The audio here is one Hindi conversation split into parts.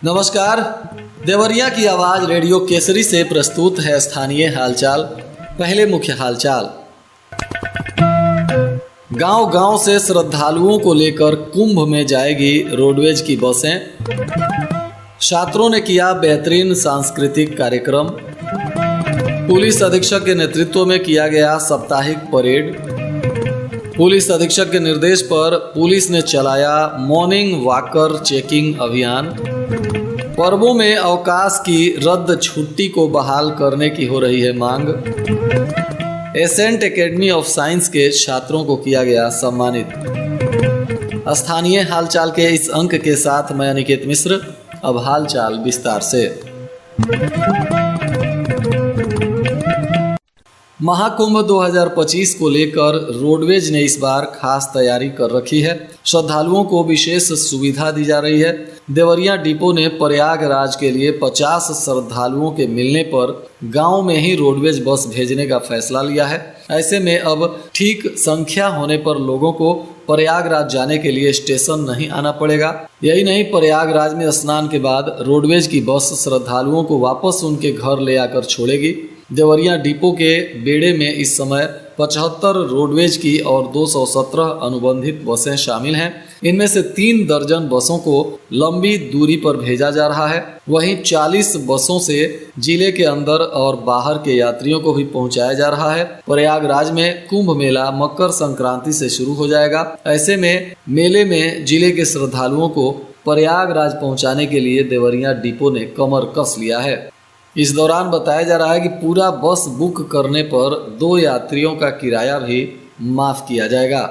नमस्कार। देवरिया की आवाज रेडियो केसरी से प्रस्तुत है स्थानीय हालचाल। पहले मुख्य हालचाल। गांव-गांव से श्रद्धालुओं को लेकर कुंभ में जाएगी रोडवेज की बसें। छात्रों ने किया बेहतरीन सांस्कृतिक कार्यक्रम। पुलिस अधीक्षक के नेतृत्व में किया गया साप्ताहिक परेड। पुलिस अधीक्षक के निर्देश पर पुलिस ने चलाया मॉर्निंग वॉकर चेकिंग अभियान। पर्वों में अवकाश की रद्द छुट्टी को बहाल करने की हो रही है मांग। एसेंट एकेडमी ऑफ साइंस के छात्रों को किया गया सम्मानित। स्थानीय हालचाल के इस अंक के साथ मैं अनिकेत मिश्र। अब हालचाल विस्तार से। महाकुंभ 2025 को लेकर रोडवेज ने इस बार खास तैयारी कर रखी है। श्रद्धालुओं को विशेष सुविधा दी जा रही है। देवरिया डिपो ने प्रयागराज के लिए 50 श्रद्धालुओं के मिलने पर गांव में ही रोडवेज बस भेजने का फैसला लिया है। ऐसे में अब ठीक संख्या होने पर लोगों को प्रयागराज जाने के लिए स्टेशन नहीं आना पड़ेगा। यही नहीं, प्रयागराज में स्नान के बाद रोडवेज की बस श्रद्धालुओं को वापस उनके घर ले आकर छोड़ेगी। देवरिया डिपो के बेड़े में इस समय 75 रोडवेज की और 217 अनुबंधित बसें शामिल हैं। इनमें से 3 दर्जन बसों को लंबी दूरी पर भेजा जा रहा है। वहीं 40 बसों से जिले के अंदर और बाहर के यात्रियों को भी पहुंचाया जा रहा है। प्रयागराज में कुंभ मेला मकर संक्रांति से शुरू हो जाएगा। ऐसे में मेले में जिले के श्रद्धालुओं को प्रयागराज पहुंचाने के लिए देवरिया डिपो ने कमर कस लिया है। इस दौरान बताया जा रहा है कि पूरा बस बुक करने पर 2 यात्रियों का किराया भी माफ़ किया जाएगा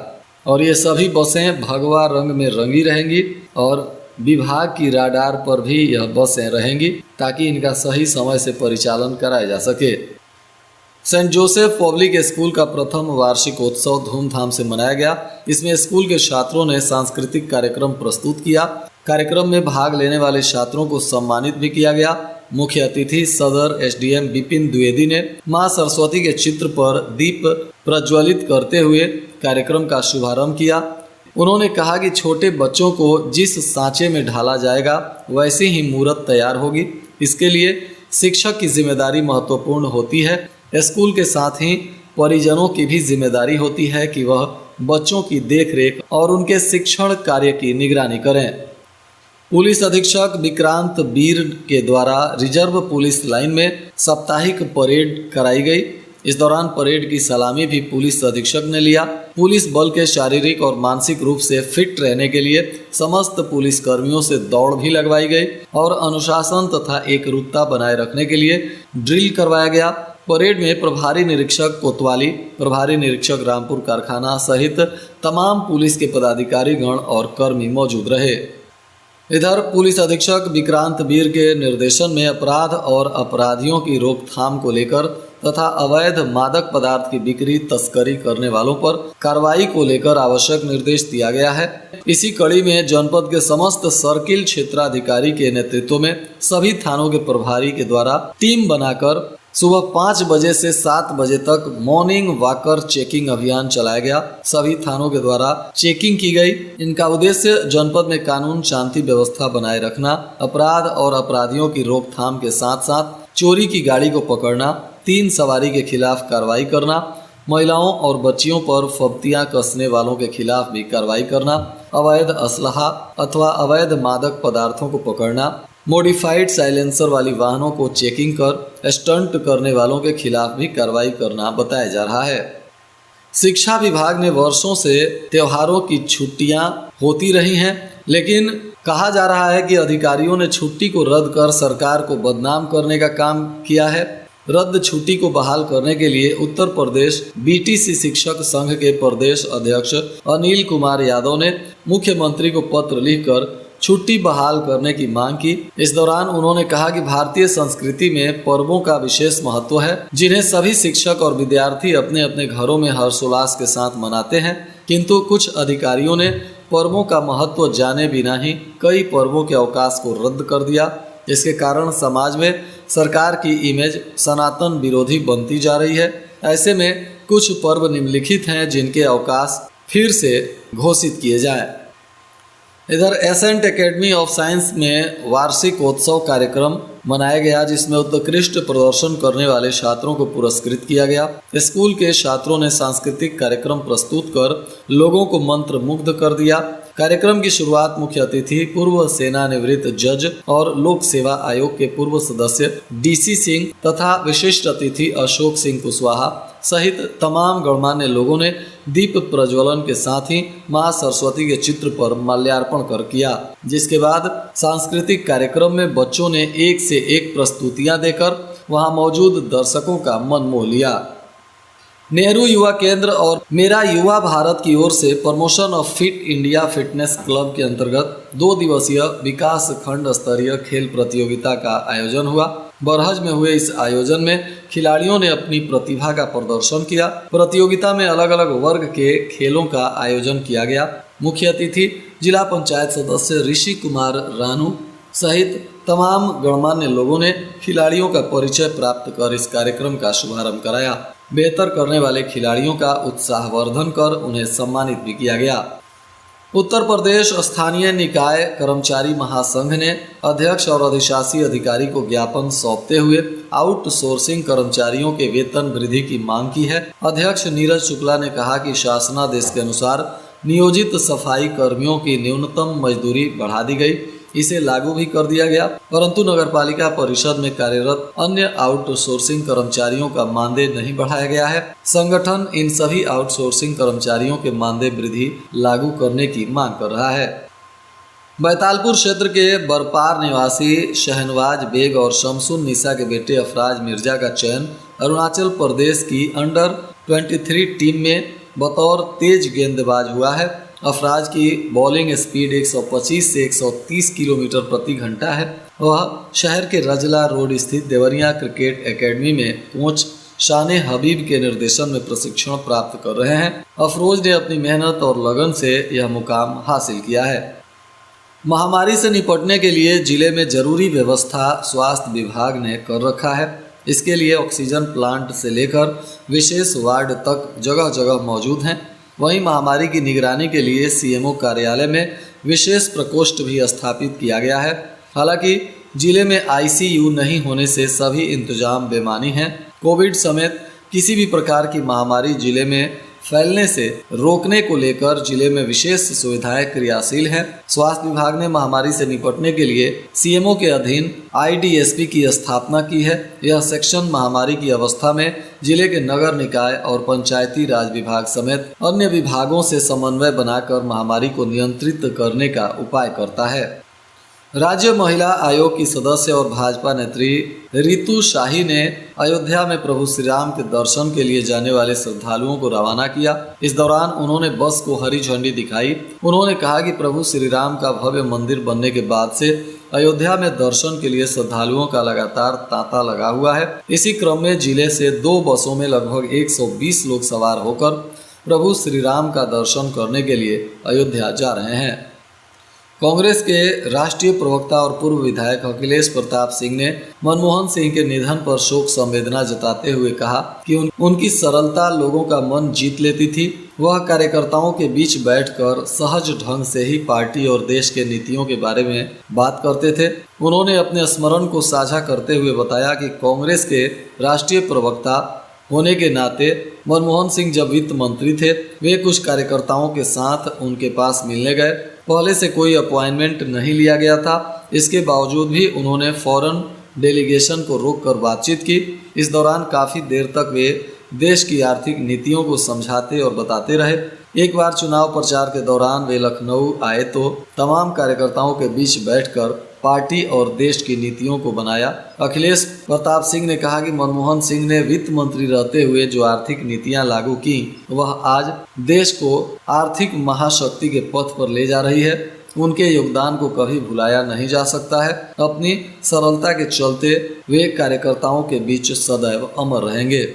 और ये सभी बसें भगवा रंग में रंगी रहेंगी और विभाग की राडार पर भी यह बसें रहेंगी ताकि इनका सही समय से परिचालन कराया जा सके। सेंट जोसेफ पब्लिक स्कूल का प्रथम वार्षिकोत्सव धूमधाम से मनाया गया। इसमें स्कूल के छात्रों ने सांस्कृतिक कार्यक्रम प्रस्तुत किया। कार्यक्रम में भाग लेने वाले छात्रों को सम्मानित भी किया गया। मुख्य अतिथि सदर एसडीएम विपिन द्विवेदी ने मां सरस्वती के चित्र पर दीप प्रज्वलित करते हुए कार्यक्रम का शुभारंभ किया। उन्होंने कहा कि छोटे बच्चों को जिस सांचे में ढाला जाएगा वैसी ही मूर्त तैयार होगी। इसके लिए शिक्षक की जिम्मेदारी महत्वपूर्ण होती है। स्कूल के साथ ही परिजनों की भी जिम्मेदारी होती है कि वह बच्चों की देखरेख और उनके शिक्षण कार्य की निगरानी करें। पुलिस अधीक्षक विक्रांत बीर के द्वारा रिजर्व पुलिस लाइन में साप्ताहिक परेड कराई गई। इस दौरान परेड की सलामी भी पुलिस अधीक्षक ने लिया। पुलिस बल के शारीरिक और मानसिक रूप से फिट रहने के लिए समस्त पुलिस कर्मियों से दौड़ भी लगवाई गई और अनुशासन तथा एकरूपता बनाए रखने के लिए ड्रिल करवाया गया। परेड में प्रभारी निरीक्षक कोतवाली, प्रभारी निरीक्षक रामपुर कारखाना सहित तमाम पुलिस के पदाधिकारी गण और कर्मी मौजूद रहे। इधर पुलिस अधीक्षक विक्रांत बीर के निर्देशन में अपराध और अपराधियों की रोकथाम को लेकर तथा अवैध मादक पदार्थ की बिक्री तस्करी करने वालों पर कार्रवाई को लेकर आवश्यक निर्देश दिया गया है। इसी कड़ी में जनपद के समस्त सर्किल क्षेत्राधिकारी के नेतृत्व में सभी थानों के प्रभारी के द्वारा टीम बनाकर सुबह 5 बजे से 7 बजे तक मॉर्निंग वॉकर चेकिंग अभियान चलाया गया। सभी थानों के द्वारा चेकिंग की गई। इनका उद्देश्य जनपद में कानून शांति व्यवस्था बनाए रखना, अपराध और अपराधियों की रोकथाम के साथ साथ चोरी की गाड़ी को पकड़ना, 3 सवारी के खिलाफ कार्रवाई करना, महिलाओं और बच्चियों पर फब्तियां कसने वालों के खिलाफ भी कार्रवाई करना, अवैध असलहा अथवा अवैध मादक पदार्थों को पकड़ना, मॉडिफाइड साइलेंसर वाली वाहनों को चेकिंग कर स्टंट करने वालों के खिलाफ भी कार्रवाई करना बताया जा रहा है। शिक्षा विभाग ने वर्षों से त्योहारों की छुट्टियां होती रही हैं, लेकिन कहा जा रहा है कि अधिकारियों ने छुट्टी को रद्द कर सरकार को बदनाम करने का काम किया है। रद्द छुट्टी को बहाल करने के लिए उत्तर प्रदेश बीटीसी शिक्षक संघ के प्रदेश अध्यक्ष अनिल कुमार यादव ने मुख्यमंत्री को पत्र लिखकर छुट्टी बहाल करने की मांग की। इस दौरान उन्होंने कहा कि भारतीय संस्कृति में पर्वों का विशेष महत्व है, जिन्हें सभी शिक्षक और विद्यार्थी अपने अपने घरों में हर्षोल्लास के साथ मनाते हैं, किंतु कुछ अधिकारियों ने पर्वों का महत्व जाने बिना ही कई पर्वों के अवकाश को रद्द कर दिया। इसके कारण समाज में सरकार की इमेज सनातन विरोधी बनती जा रही है। ऐसे में कुछ पर्व निम्नलिखित हैं जिनके अवकाश फिर से घोषित किए जाएं। इधर एसेंट एकेडमी ऑफ साइंस में वार्षिकोत्सव कार्यक्रम मनाया गया, जिसमें उत्कृष्ट प्रदर्शन करने वाले छात्रों को पुरस्कृत किया गया। स्कूल के छात्रों ने सांस्कृतिक कार्यक्रम प्रस्तुत कर लोगों को मंत्र मुग्ध कर दिया। कार्यक्रम की शुरुआत मुख्य अतिथि पूर्व सेवानिवृत्त जज और लोक सेवा आयोग के पूर्व सदस्य डीसी सिंह तथा विशिष्ट अतिथि अशोक सिंह कुशवाहा सहित तमाम गणमान्य लोगों ने दीप प्रज्वलन के साथ ही मां सरस्वती के चित्र पर माल्यार्पण कर किया। जिसके बाद सांस्कृतिक कार्यक्रम में बच्चों ने एक से एक प्रस्तुतियां देकर वहां मौजूद दर्शकों का मन मोह लिया। नेहरू युवा केंद्र और मेरा युवा भारत की ओर से promotion of fit India fitness club के अंतर्गत 2 दिवसीय विकास खंड स्तरीय खेल प्रतियोगिता का आयोजन हुआ। बरहज में हुए इस आयोजन में खिलाड़ियों ने अपनी प्रतिभा का प्रदर्शन किया। प्रतियोगिता में अलग अलग वर्ग के खेलों का आयोजन किया गया। मुख्य अतिथि जिला पंचायत सदस्य ऋषि कुमार रानू सहित तमाम गणमान्य लोगों ने खिलाड़ियों का परिचय प्राप्त कर इस कार्यक्रम का शुभारंभ कराया। बेहतर करने वाले खिलाड़ियों का उत्साहवर्धन कर उन्हें सम्मानित भी किया गया। उत्तर प्रदेश स्थानीय निकाय कर्मचारी महासंघ ने अध्यक्ष और अधिशासी अधिकारी को ज्ञापन सौंपते हुए आउटसोर्सिंग कर्मचारियों के वेतन वृद्धि की मांग की है। अध्यक्ष नीरज शुक्ला ने कहा कि शासनादेश के अनुसार नियोजित सफाई कर्मियों की न्यूनतम मजदूरी बढ़ा दी गई, इसे लागू भी कर दिया गया, परंतु नगरपालिका परिषद में कार्यरत अन्य आउटसोर्सिंग कर्मचारियों का मानदेय नहीं बढ़ाया गया है। संगठन इन सभी आउटसोर्सिंग कर्मचारियों के मानदेय वृद्धि लागू करने की मांग कर रहा है। बैतालपुर क्षेत्र के बरपार निवासी शहनवाज बेग और शमसुन निसा के बेटे अफराज मिर्जा का चयन अरुणाचल प्रदेश की अंडर 23 टीम में बतौर तेज गेंदबाज हुआ है। अफराज की बॉलिंग स्पीड 125 से 130 किलोमीटर प्रति घंटा है। वह शहर के रजला रोड स्थित देवरिया क्रिकेट एकेडमी में कोच शाने हबीब के निर्देशन में प्रशिक्षण प्राप्त कर रहे हैं। अफरोज ने अपनी मेहनत और लगन से यह मुकाम हासिल किया है। महामारी से निपटने के लिए जिले में जरूरी व्यवस्था स्वास्थ्य विभाग ने कर रखा है। इसके लिए ऑक्सीजन प्लांट से लेकर विशेष वार्ड तक जगह जगह मौजूद हैं। वहीं महामारी की निगरानी के लिए सीएमओ कार्यालय में विशेष प्रकोष्ठ भी स्थापित किया गया है। हालांकि जिले में आईसीयू नहीं होने से सभी इंतजाम बेमानी हैं। कोविड समेत किसी भी प्रकार की महामारी जिले में फैलने से रोकने को लेकर जिले में विशेष सुविधाएं क्रियाशील हैं। स्वास्थ्य विभाग ने महामारी से निपटने के लिए सीएमओ के अधीन आईडीएसपी की स्थापना की है। यह सेक्शन महामारी की अवस्था में जिले के नगर निकाय और पंचायती राज विभाग समेत अन्य विभागों से समन्वय बनाकर महामारी को नियंत्रित करने का उपाय करता है। राज्य महिला आयोग की सदस्य और भाजपा नेत्री रितु शाही ने अयोध्या में प्रभु श्री राम के दर्शन के लिए जाने वाले श्रद्धालुओं को रवाना किया। इस दौरान उन्होंने बस को हरी झंडी दिखाई। उन्होंने कहा कि प्रभु श्री राम का भव्य मंदिर बनने के बाद से अयोध्या में दर्शन के लिए श्रद्धालुओं का लगातार तांता लगा हुआ है। इसी क्रम में जिले से 2 बसों में लगभग 120 लोग सवार होकर प्रभु श्री राम का दर्शन करने के लिए अयोध्या जा रहे हैं। कांग्रेस के राष्ट्रीय प्रवक्ता और पूर्व विधायक अखिलेश प्रताप सिंह ने मनमोहन सिंह के निधन पर शोक संवेदना जताते हुए कहा कि उनकी सरलता लोगों का मन जीत लेती थी। वह कार्यकर्ताओं के बीच बैठकर सहज ढंग से ही पार्टी और देश के नीतियों के बारे में बात करते थे। उन्होंने अपने स्मरण को साझा करते हुए बताया कि कांग्रेस के राष्ट्रीय प्रवक्ता होने के नाते मनमोहन सिंह जब वित्त मंत्री थे, वे कुछ कार्यकर्ताओं के साथ उनके पास मिलने गए। पहले से कोई अपॉइंटमेंट नहीं लिया गया था। इसके बावजूद भी उन्होंने फॉरेन डेलीगेशन को रोककर बातचीत की। इस दौरान काफ़ी देर तक वे देश की आर्थिक नीतियों को समझाते और बताते रहे। एक बार चुनाव प्रचार के दौरान वे लखनऊ आए तो तमाम कार्यकर्ताओं के बीच बैठकर पार्टी और देश की नीतियों को बनाया। अखिलेश प्रताप सिंह ने कहा कि मनमोहन सिंह ने वित्त मंत्री रहते हुए जो आर्थिक नीतियां लागू की, वह आज देश को आर्थिक महाशक्ति के पथ पर ले जा रही है। उनके योगदान को कभी भुलाया नहीं जा सकता है। अपनी सरलता के चलते वे कार्यकर्ताओं के बीच सदैव अमर रहेंगे।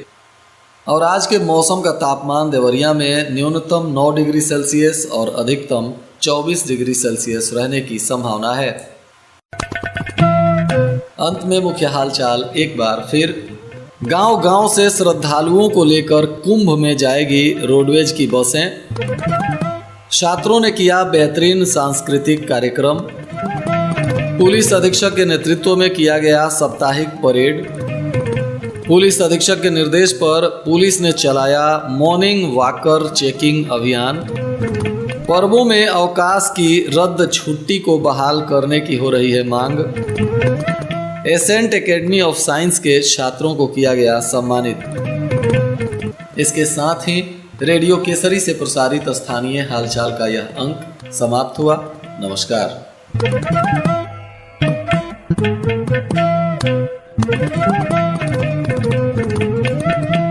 और आज के मौसम का तापमान देवरिया में न्यूनतम 9 डिग्री सेल्सियस और अधिकतम 24 डिग्री सेल्सियस रहने की संभावना है। अंत में मुख्य हालचाल एक बार फिर। गांव-गांव से श्रद्धालुओं को लेकर कुंभ में जाएगी रोडवेज की बसें। छात्रों ने किया बेहतरीन सांस्कृतिक कार्यक्रम। पुलिस अधीक्षक के नेतृत्व में किया गया साप्ताहिक परेड। पुलिस अधीक्षक के निर्देश पर पुलिस ने चलाया मॉर्निंग वॉकर चेकिंग अभियान। पर्वों में अवकाश की रद्द छुट्टी को बहाल करने की हो रही है मांग। एसेंट एकेडमी ऑफ साइंस के छात्रों को किया गया सम्मानित। इसके साथ ही रेडियो केसरी से प्रसारित स्थानीय हालचाल का यह अंक समाप्त हुआ। नमस्कार।